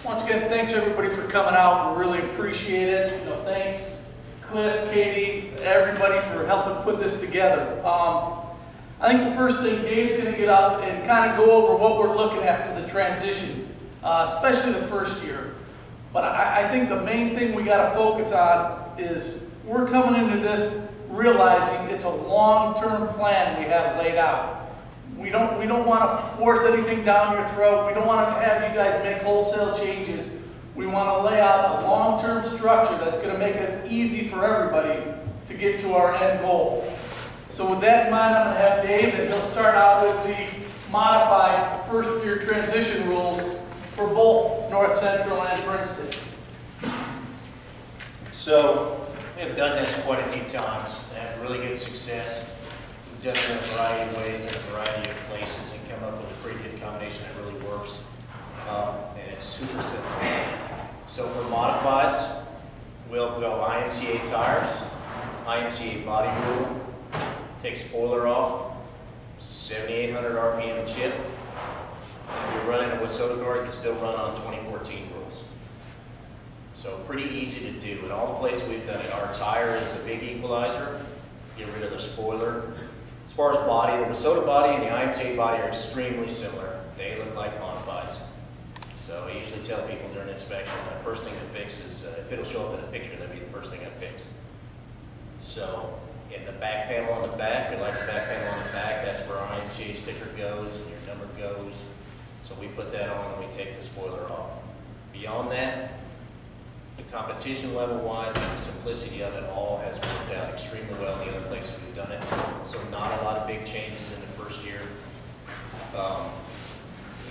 Once again, thanks everybody for coming out. We really appreciate it. Thanks Cliff, Katie, everybody for helping put this together. I think the first thing, Dave's going to get up and kind of go over what we're looking at for the transition, especially the first year. But I think the main thing we got to focus on is we're coming into this realizing it's a long-term plan we have laid out. We don't want to force anything down your throat. We don't want to have you guys make wholesale changes. We want to lay out a long-term structure that's going to make it easy for everybody to get to our end goal. So with that in mind, I'm going to have Dave, and he'll start out with the modified first-year transition rules for both North Central and Princeton. So we've done this quite a few times and had really good success. We've done it in a variety of ways, in a variety of places, and come up with a pretty good combination that really works. And it's super simple. So for modifieds, we'll go IMCA tires, IMCA body rule, take spoiler off, 7,800 RPM chip. If you're running a Wissota car, you can still run on 2014 rules. So pretty easy to do. In all the places we've done it, our tire is a big equalizer. Get rid of the spoiler. As far as body, the Wissota body and the IMCA body are extremely similar. They look like modifieds. So I usually tell people during inspection, the first thing to fix is, if it'll show up in a picture, that'd be the first thing I fix. So in the back panel on the back, we like the back panel on the back, that's where our IMCA sticker goes and your number goes. So we put that on and we take the spoiler off. Beyond that, the competition level-wise and the simplicity of it all has worked out extremely well in the other places we've done it. So not a lot of big changes in the first year.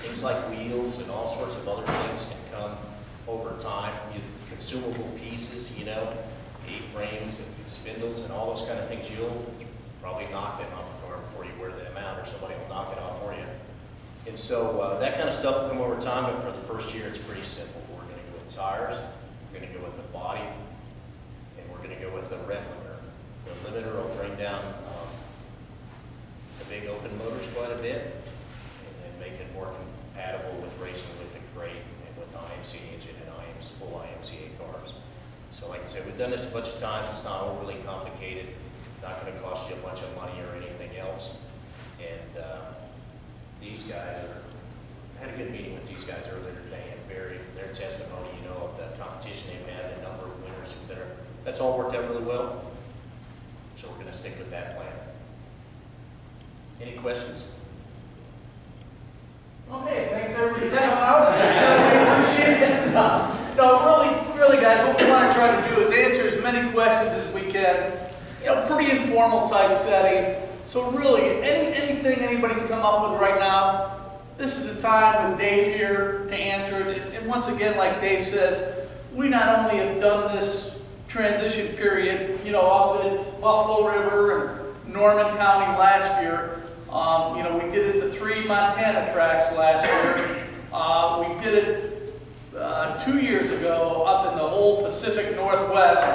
Things like wheels and all sorts of other things can come over time. Consumable pieces, A-frames and spindles and all those kind of things, you'll probably knock them off the car before you wear them out, or somebody will knock it off for you. And so that kind of stuff will come over time, but for the first year it's pretty simple. We're going to go with tires, we're going to go with the body, and we're going to go with the rev limiter. The limiter will bring down the big open motors quite a bit, and then make it more compatible with racing with the crate and with IMCA engine and full IMCA cars. So like I said, we've done this a bunch of times. It's not overly complicated. Not going to cost you a bunch of money or anything else. And these guys I had a good meeting with these guys earlier today, and their testimony, of the competition they've had, the number of winners, etc. That's all worked out really well. So we're going to stick with that plan. Any questions? Okay, thanks everybody for coming out. I appreciate it. No, really guys, what we want to try to do is answer as many questions as we can. Pretty informal type setting. So really, anything anybody can come up with right now, this is the time with Dave here to answer it. And once again, like Dave says, we not only have done this transition period, up at Buffalo River and Norman County last year. We did it at the 3 Montana tracks last year. We did it 2 years ago up in the whole Pacific Northwest.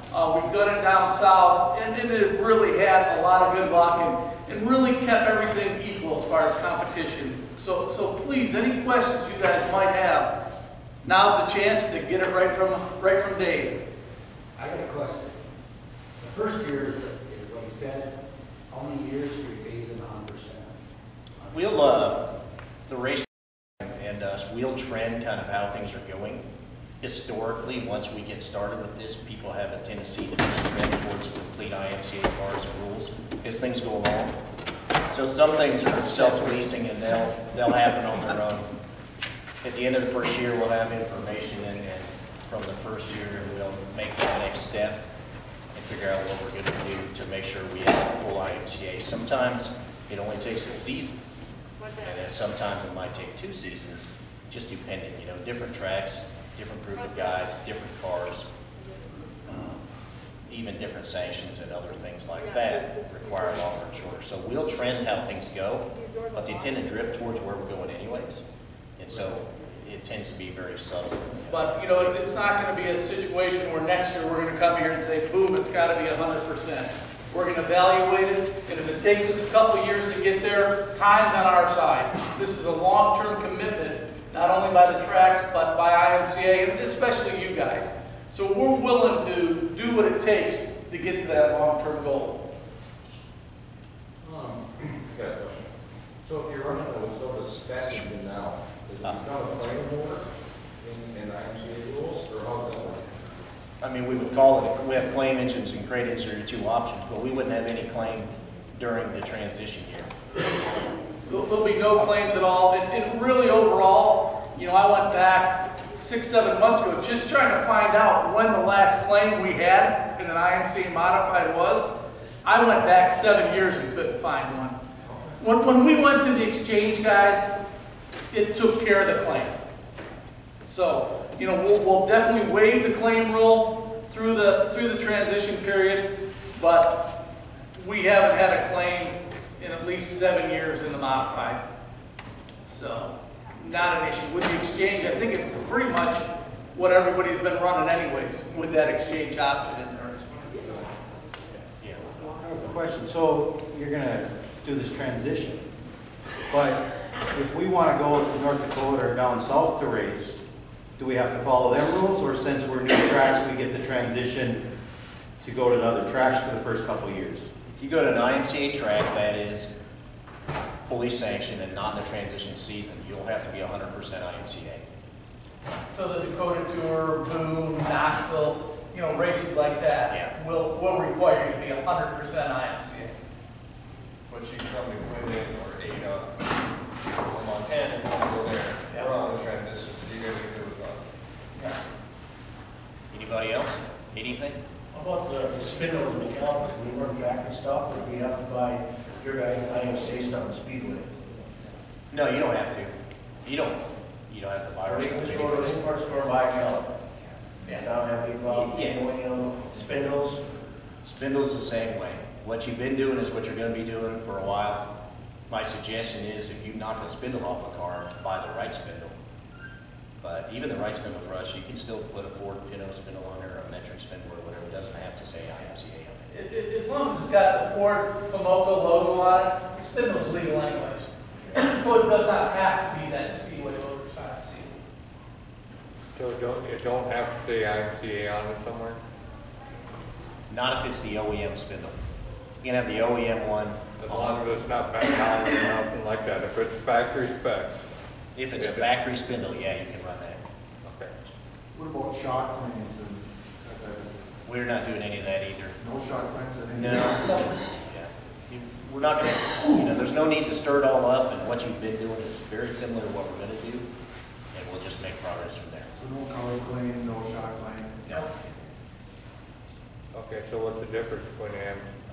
We've done it down south, and it really had a lot of good luck and really kept everything equal as far as competition. So please, any questions you guys might have, now's the chance to get it right from Dave. I got a question. The first year is what you said. How many years do we phase in 100%? We'll, the race and us, we'll trend kind of how things are going. Historically, once we get started with this, people have a tendency to just trend towards complete IMCA cars and rules as things go along. So some things are self-leasing and they'll happen on their own. At the end of the first year, we'll have information, and from the first year, we'll make that next step and figure out what we're going to do to make sure we have full IMCA. Sometimes it only takes a season, and then sometimes it might take 2 seasons, just depending. Different tracks, different group of guys, different cars, even different sanctions and other things like that require longer and shorter. So we'll trend how things go, but they tend to drift towards where we're going anyways. And so it tends to be very subtle. But, it's not going to be a situation where next year we're going to come here and say, boom, it's got to be 100%. We're going to evaluate it, and if it takes us a couple of years to get there, time's on our side. This is a long-term commitment. not only by the tracks, but by IMCA, and especially you guys. So we're willing to do what it takes to get to that long-term goal. Got a question. So if you're running a Wissota spec engine now, does it become a claim order in IMCA rules, or how does that work? I mean, we would call it, we have claim engines and crate engines are your two options, but we wouldn't have any claim during the transition year. There'll be no claims at all, and really overall, you know, I went back 6-7 months ago just trying to find out when the last claim we had in an IMCA modified was. I went back 7 years and couldn't find one. When we went to the exchange, guys, it took care of the claim. So, you know, we'll definitely waive the claim rule through the transition period, but we haven't had a claim in at least 7 years in the modified. So, not an issue. With the exchange, I think it's pretty much what everybody's been running anyways, with that exchange option in there. Yeah. I have a question. So you're going to do this transition, but if we want to go to North Dakota or down south to race, do we have to follow their rules, or since we're new tracks, we get the transition to go to other tracks for the first couple of years? If you go to an IMCA track that is fully sanctioned and not in the transition season, you'll have to be 100% IMCA. So the Dakota Tour, Boone, Knoxville, you know, races like that, Yeah. will require you to be 100% IMCA. But you can come to Clinton or Ada or Montana if you want to go there. Yeah. We're on the transition, so you guys are good with us. Yeah. Anybody else? Anything? How about the spindles and the calipers? We run back and stuff, or we have to buy your guys' IMCA stuff in Speedway? No, you don't have to. You don't have to buy Or our we stuff can just go to anyways. the import store, buy a caliper? Yeah. And not have any problem, Yeah. spindles? Spindle's the same way. What you've been doing is what you're going to be doing for a while. My suggestion is if you knock a spindle off a car, buy the right spindle. But even the right spindle for us, you can still put a Ford Pinto spindle on there, or a metric spindle or whatever. It doesn't have to say IMCA on it. As long as it's got the Ford Famoco logo on it, the spindle's legal anyways. So it does not have to be that Speedway logo size. So it don't have to say IMCA on it somewhere? Not if it's the OEM spindle. You can have the OEM one. As long as it's not back down or nothing like that, if it's factory specs. If it's a factory spindle, yeah, you can run that. Okay. What about shock planes and We're not doing any of that either. no shock planes? No. Yeah. We're not going to, there's no need to stir it all up, and what you've been doing is very similar to what we're going to do, and we'll just make progress from there. So no color plane, no shock plane? Yeah. Okay, so what's the difference between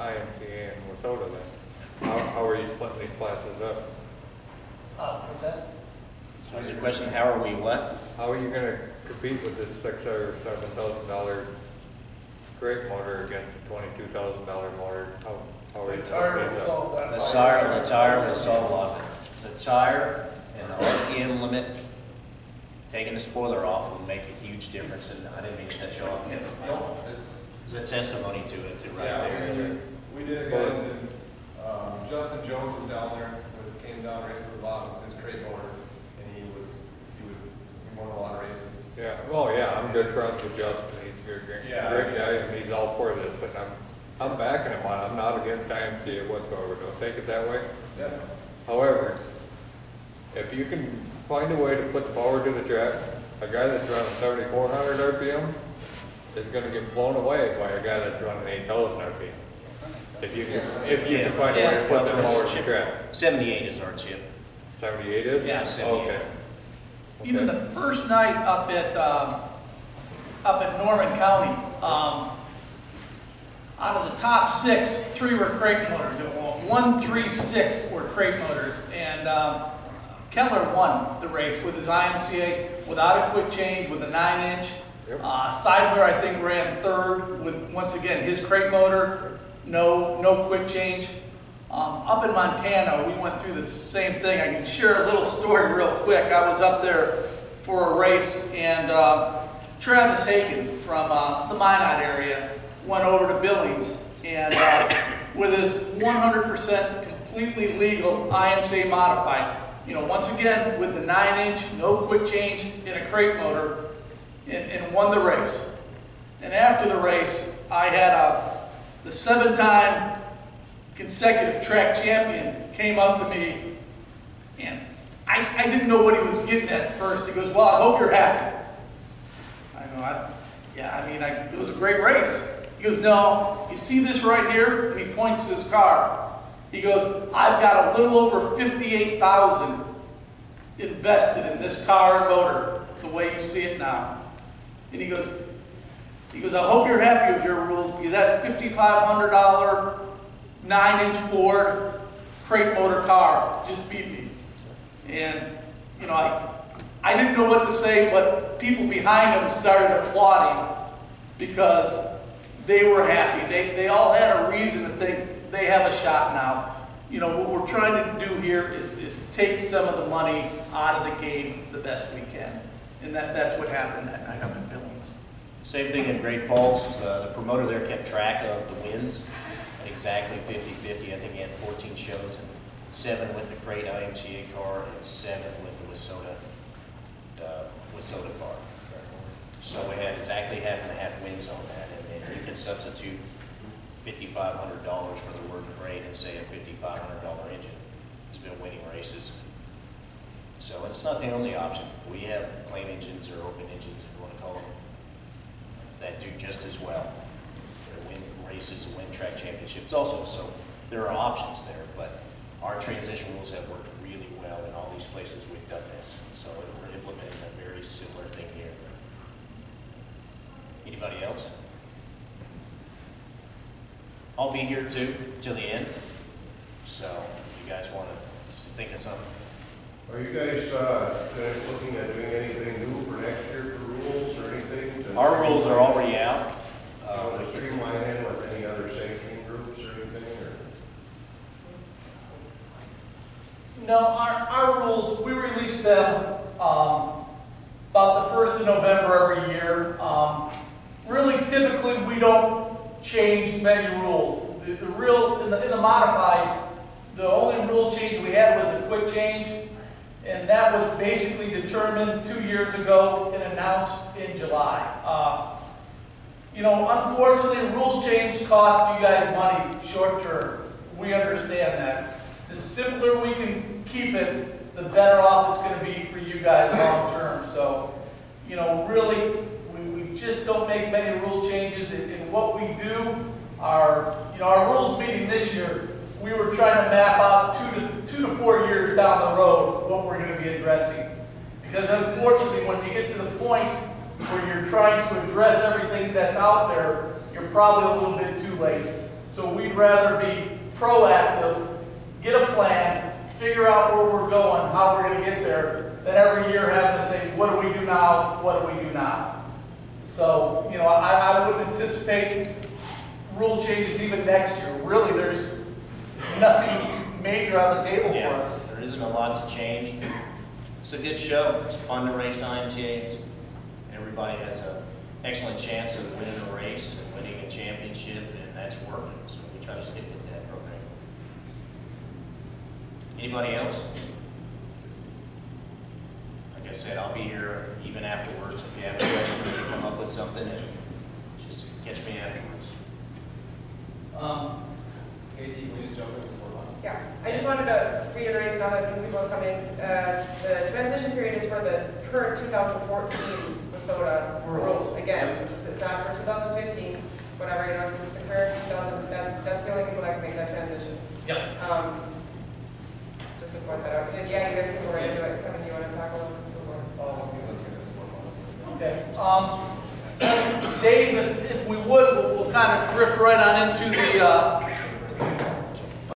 IMCA and Wissota then? How are you splitting these classes up? What's that? So is the question, how are we what? How are you gonna compete with this $6,000 or $7,000 crate motor against a $22,000 motor? How are you splitting these up? The tire will solve a lot of it. The tire and the RPM limit, taking the spoiler off will make a huge difference, and I didn't mean to cut you off. No, it's, There's a testimony to it, right yeah, there. we did it, guys, and Justin Jones was down there, came down racing a lot with his crate motor, and he won a lot of races. Yeah, well, yeah, I'm good friends with Justin. He's a great guy, and he's all for this, but I'm backing him on it. I'm not against IMCA whatsoever. Don't take it that way. Yeah. However, if you can find a way to put the power to the track, a guy that's running 7,400 RPM is going to get blown away by a guy that's running 8,000 RPM. If you can find a way to put the power to the track. 78 is our chip. 78 is? Yeah, 78. Okay. Even the first night up at Norman County, out of the top 6, 3 were crate motors. 1, 3, 6 were crate motors, and Keller won the race with his IMCA without a quick change, with a 9-inch. Yep. Seidler, I think, ran 3rd with, once again, his crate motor, no quick change. Up in Montana, we went through the same thing. I can share a little story real quick. I was up there for a race, and Travis Hagen from the Minot area went over to Billings, and with his 100% completely legal IMCA modified, once again, with the 9-inch, no quick change in a crate motor, and won the race. And after the race, I had the 7-time consecutive track champion came up to me, and I didn't know what he was getting at first. He goes, "Well, I hope you're happy." I go, it was a great race. He goes, "No, you see this right here?" And he points to his car. He goes, "I've got a little over $58,000 invested in this car and motor, the way you see it now." And he goes, "I hope you're happy with your rules, because that $5,500 9-inch Ford crate motor car just beat me." And, I didn't know what to say, but people behind him started applauding because they were happy. They all had a reason to think they have a shot now. What we're trying to do here is take some of the money out of the game the best we can. And that's what happened that night up in Billings. Same thing in Great Falls. The promoter there kept track of the wins, exactly 50-50. I think he had 14 shows, and 7 with the crate IMCA car and 7 with the Wissota car. So we had exactly half and half wins on that, and you can substitute $5,500 for the word crate and say a $5,500 engine. It's been winning races. So, and it's not the only option. We have plain engines or open engines, if you want to call them, that do just as well. They win races and win track championships also. So there are options there, but our transition rules have worked really well in all these places we've done this. So we're implementing a very similar thing here. Anybody else? I'll be here too till the end. So if you guys want to think of something. Are you guys looking at doing anything new for next year for rules or anything? Our rules are already out. Streamline in with any other sanctioning groups or anything? Or? No, our rules, we release them about the 1st of November every year. Really, typically, we don't change many rules. In the modifieds, the only rule change we had was a quick change, and that was basically determined 2 years ago and announced in July. Unfortunately, rule change costs you guys money short term. We understand that. The simpler we can keep it, the better off it's going to be for you guys long term. So, really, we just don't make many rule changes. And what we do, our rules meeting this year, we were trying to map out 2 to 4 years down the road what we're going to be addressing. Because unfortunately, when you get to the point where you're trying to address everything that's out there, you're probably a little bit too late. So we'd rather be proactive, get a plan, figure out where we're going, how we're going to get there, than every year having to say, what do we do now, what do we do now? So, I wouldn't anticipate rule changes even next year. Really, there's nothing major on the table for us. There isn't a lot to change. It's a good show. It's fun to race IMCAs. Everybody has an excellent chance of winning a race and winning a championship, and that's working. So we try to stick with that program. Anybody else? Like I said, I'll be here even afterwards. If you have a question or you come up with something, just catch me afterwards. Katie, please jump in this one. Yeah, I just wanted to reiterate now that new people have come in. The transition period is for the current 2014 Wissota rules again, which is it's not for 2015, whatever, since the current 2000, that's the only people that can make that transition. Yep. Just to point that out. So, yeah, you guys can go right into it. Kevin, do you want to talk a little bit more? Okay. Dave, if we would, we'll kind of drift right on into the